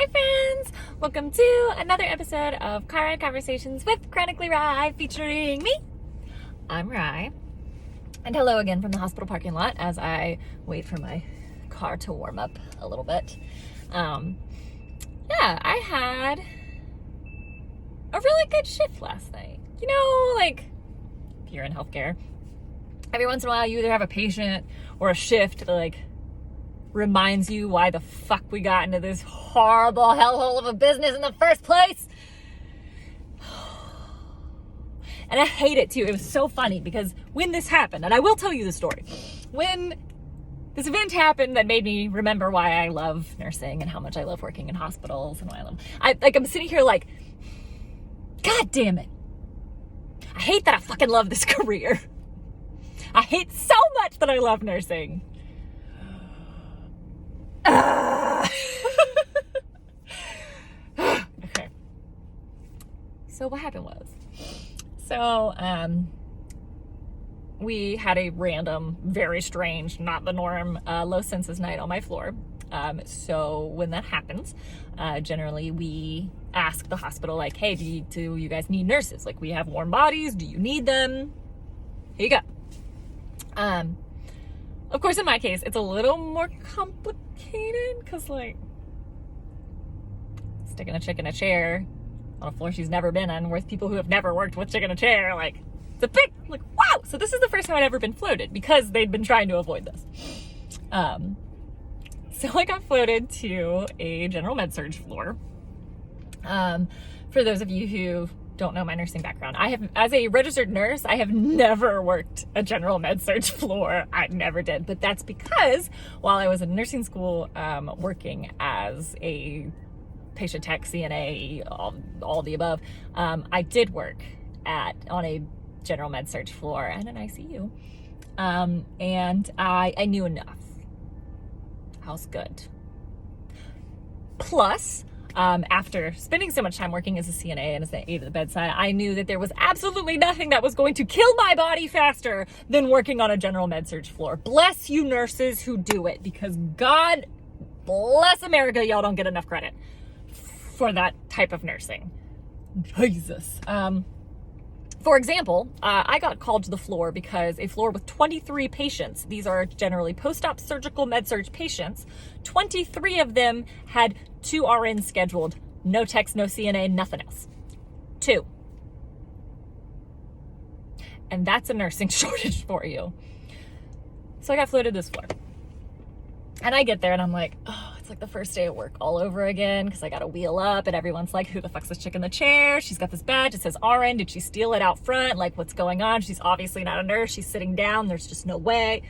Hi friends! Welcome to another episode of Car Ride Conversations with Chronically Rye featuring me. I'm Rye. And hello again from the hospital parking lot as I wait for my car to warm up a little bit. I had a really good shift last night. You know, like, if you're in healthcare, every once in a while you either have a patient or a shift that, like, reminds you why the fuck we got into this horrible hellhole of a business in the first place. And I hate it too. It was so funny because when this happened, and I will tell you the story, when this event happened that made me remember why I love nursing and how much I love working in hospitals and why I'm sitting here like, God damn it. I hate that I fucking love this career. I hate so much that I love nursing. Okay. So what happened was, we had a random, very strange, not the norm, low census night on my floor. So when that happens, generally we ask the hospital, like, hey, do you guys need nurses? Like, we have warm bodies. Do you need them? Here you go. Of course, in my case, it's a little more complicated because, like, sticking a chick in a chair on a floor she's never been on with people who have never worked with chick in a chair, like, it's a big, like, wow. So this is the first time I'd ever been floated because they'd been trying to avoid this. So I got floated to a general med surg floor. For those of you who don't know my nursing background, as a registered nurse, I have never worked a general med surg floor. I never did, but that's because while I was in nursing school, working as a patient tech, CNA, all the above, I did work on a general med surg floor and an ICU, and I knew enough. I was good. Plus, after spending so much time working as a CNA and as an aide at the bedside, I knew that there was absolutely nothing that was going to kill my body faster than working on a general med surg floor. Bless you nurses who do it, because God bless America, y'all don't get enough credit for that type of nursing. Jesus. For example, I got called to the floor because a floor with 23 patients, these are generally post-op surgical med-surg patients, 23 of them had 2 RNs scheduled, no techs, no CNA, nothing else. 2. And that's a nursing shortage for you. So I got floated this floor. And I get there and I'm like, oh, it's like the first day of work all over again because I got to wheel up and everyone's like, who the fuck's this chick in the chair? She's got this badge. It says RN. Did she steal it out front? Like, what's going on? She's obviously not a nurse. She's sitting down. There's just no way.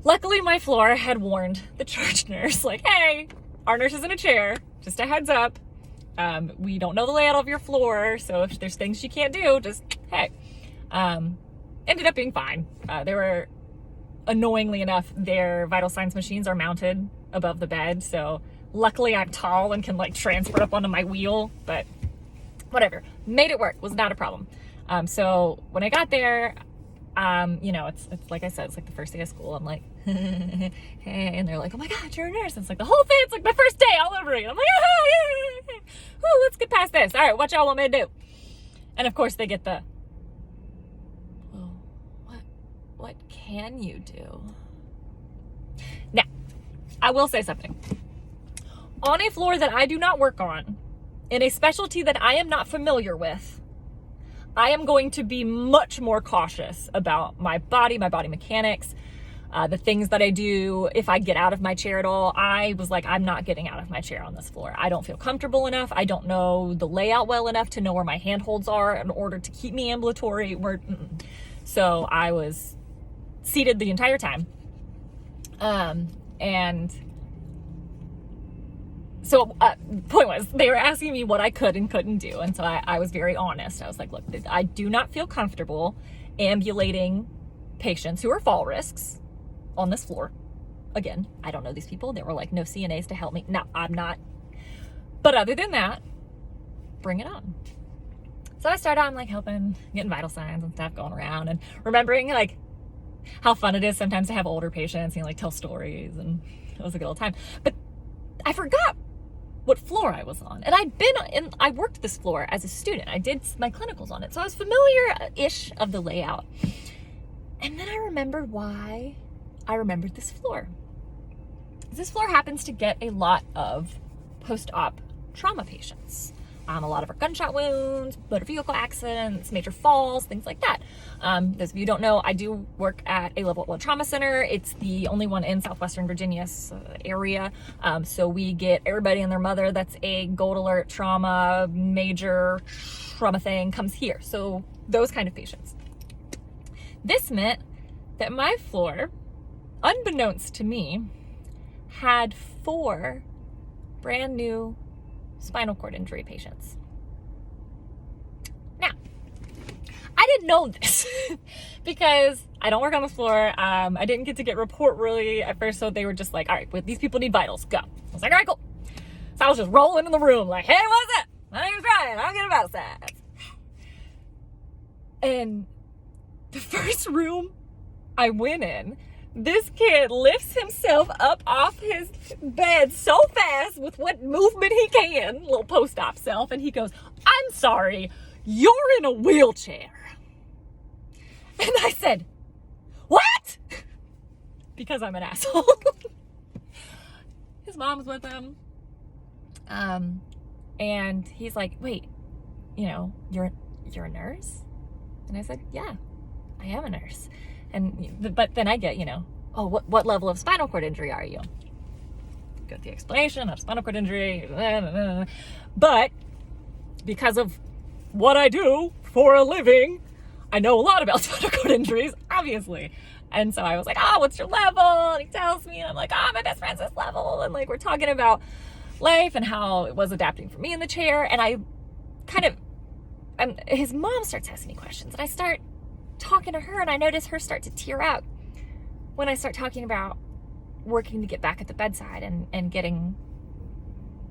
Luckily, my floor had warned the charge nurse, like, hey, our nurse is in a chair. Just a heads up. We don't know the layout of your floor. So if there's things she can't do, just, hey. Ended up being fine. They were... Annoyingly enough, their vital signs machines are mounted above the bed, so luckily I'm tall and can, like, transfer up onto my wheel, but whatever. Made it work. Was not a problem. So when I got there, it's like I said, it's like the first day of school. I'm like, hey, and they're like, oh my God, you're a nurse. And it's like the whole thing. It's like my first day all over again. I'm like, yeah. Woo, let's get past this. All right, what y'all want me to do? And of course they get the, what can you do? Now, I will say something. On a floor that I do not work on, in a specialty that I am not familiar with, I am going to be much more cautious about my body mechanics, the things that I do. If I get out of my chair at all, I was like, I'm not getting out of my chair on this floor. I don't feel comfortable enough. I don't know the layout well enough to know where my handholds are in order to keep me ambulatory. So I was seated the entire time. And so point was, they were asking me what I could and couldn't do. And so I was very honest. I was like, look, I do not feel comfortable ambulating patients who are fall risks on this floor. Again, I don't know these people. There were like no CNAs to help me. No, I'm not. But other than that, bring it on. So I started on, like, helping, getting vital signs and stuff, going around and remembering, like, how fun it is sometimes to have older patients and, like, tell stories, and it was a good old time. But I forgot what floor I was on. And I worked this floor as a student. I did my clinicals on it. So I was familiar-ish of the layout. And then I remembered why I remembered this floor. This floor happens to get a lot of post-op trauma patients. A lot of our gunshot wounds, motor vehicle accidents, major falls, things like that. Those of you who don't know, I do work at a level 1 trauma center. It's the only one in Southwestern Virginia area. So we get everybody and their mother that's a gold alert trauma, major trauma thing comes here. So those kind of patients. This meant that my floor, unbeknownst to me, had 4 brand new spinal cord injury patients. Now, I didn't know this because I don't work on the floor. I didn't get to get report really at first, so they were just like, all right, these people need vitals, go. I was like, all right, cool. So I was just rolling in the room like, hey, what's up? My name's Ryan, I'll get vital stats. And the first room I went in, this kid lifts himself up off his bed so fast with what movement he can, little post-op self, and he goes, I'm sorry, you're in a wheelchair. And I said, what? Because I'm an asshole. His mom's with him. And he's like, wait, you're a nurse? And I said, yeah, I am a nurse. But then I get, oh, what level of spinal cord injury are you? Got the explanation of spinal cord injury. But because of what I do for a living, I know a lot about spinal cord injuries, obviously. And so I was like, oh, what's your level? And he tells me, and I'm like, oh, my best friend's this level. And like, we're talking about life and how it was adapting for me in the chair. And I his mom starts asking me questions, and I start talking to her, and I notice her start to tear up when I start talking about working to get back at the bedside and getting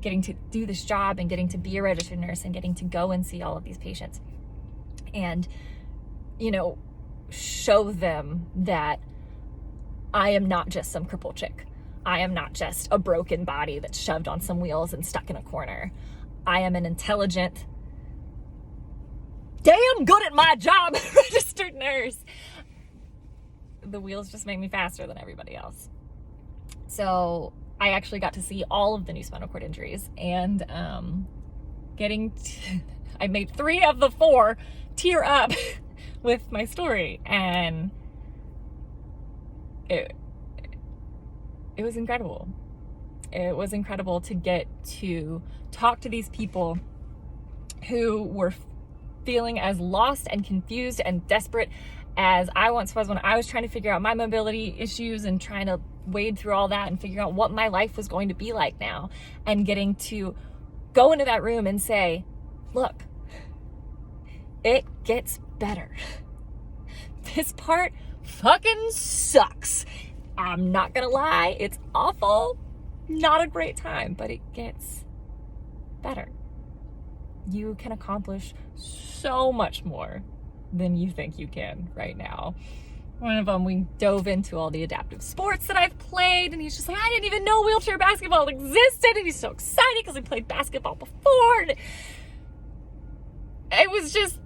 to do this job and getting to be a registered nurse and getting to go and see all of these patients and, show them that I am not just some crippled chick. I am not just a broken body that's shoved on some wheels and stuck in a corner. I am an intelligent, damn good at my job registered nurse. The wheels just make me faster than everybody else. So I actually got to see all of the new spinal cord injuries, and I made 3 of the 4 tear up with my story, and it was incredible. It was incredible to get to talk to these people who were feeling as lost and confused and desperate as I once was when I was trying to figure out my mobility issues and trying to wade through all that and figure out what my life was going to be like now, and getting to go into that room and say, look, it gets better. This part fucking sucks. I'm not gonna lie, it's awful, not a great time, but it gets better. You can accomplish so much more than you think you can right now. One of them, we dove into all the adaptive sports that I've played, and he's just like, I didn't even know wheelchair basketball existed, and he's so excited because he played basketball before. And it was just,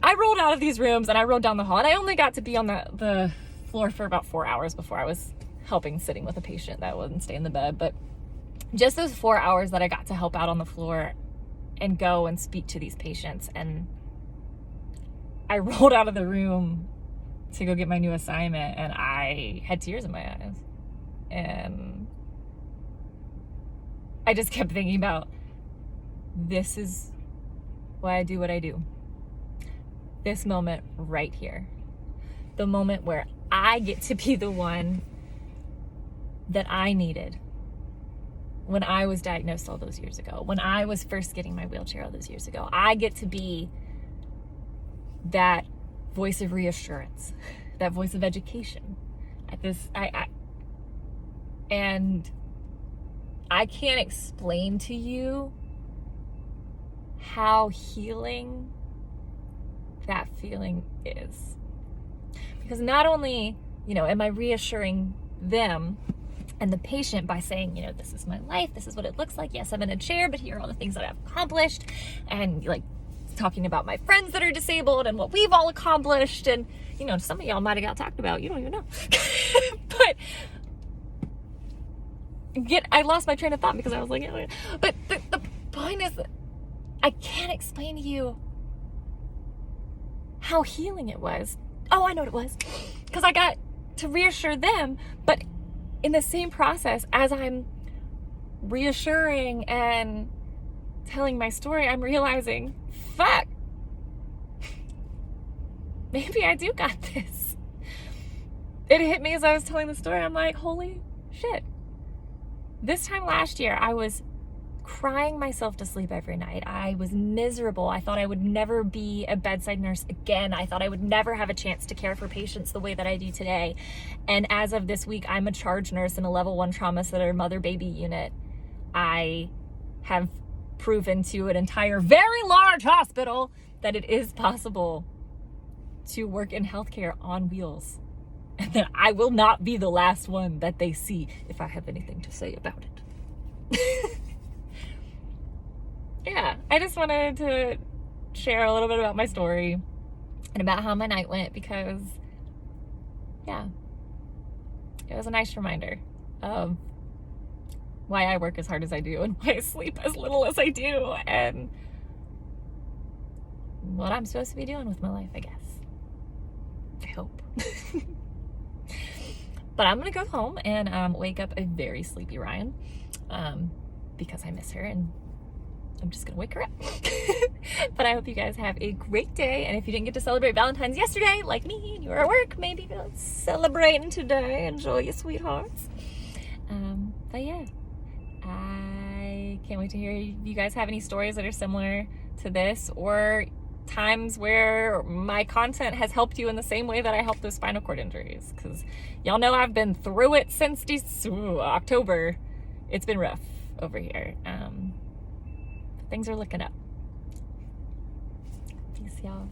I rolled out of these rooms and I rode down the hall, and I only got to be on the floor for about 4 hours before I was sitting with a patient that wouldn't stay in the bed. But just those 4 hours that I got to help out on the floor and go and speak to these patients, and I rolled out of the room to go get my new assignment, and I had tears in my eyes. And I just kept thinking about, this is why I do what I do. This moment right here. The moment where I get to be the one that I needed when I was diagnosed all those years ago, when I was first getting my wheelchair all those years ago. I get to be that voice of reassurance, that voice of education. And I can't explain to you how healing that feeling is. Because not only, am I reassuring them and the patient by saying, you know, this is my life, this is what it looks like. Yes, I'm in a chair, but here are all the things that I've accomplished, and like talking about my friends that are disabled and what we've all accomplished. And, you know, some of y'all might have got talked about, you don't even know. But I lost my train of thought because I was like, but the point is that I can't explain to you how healing it was. Oh, I know what it was. Because I got to reassure them, but in the same process as I'm reassuring and telling my story, I'm realizing, fuck, maybe I do got this. It hit me as I was telling the story. I'm like, holy shit. This time last year, I was crying myself to sleep every night. I was miserable. I thought I would never be a bedside nurse again. I thought I would never have a chance to care for patients the way that I do today. And as of this week, I'm a charge nurse in a level 1 trauma center mother-baby unit. I have proven to an entire, very large hospital that it is possible to work in healthcare on wheels. And that I will not be the last one that they see if I have anything to say about it. Yeah, I just wanted to share a little bit about my story and about how my night went because, yeah, it was a nice reminder of why I work as hard as I do and why I sleep as little as I do and what I'm supposed to be doing with my life, I guess. I hope. But I'm going to go home and wake up a very sleepy Ryan because I miss her and I'm just going to wake her up. But I hope you guys have a great day. And if you didn't get to celebrate Valentine's yesterday, like me, and you were at work, maybe celebrating today. Enjoy your sweethearts. But yeah, I can't wait to hear if you guys have any stories that are similar to this or times where my content has helped you in the same way that I helped those spinal cord injuries. Because y'all know I've been through it since October. It's been rough over here. Things are looking up. Peace, y'all.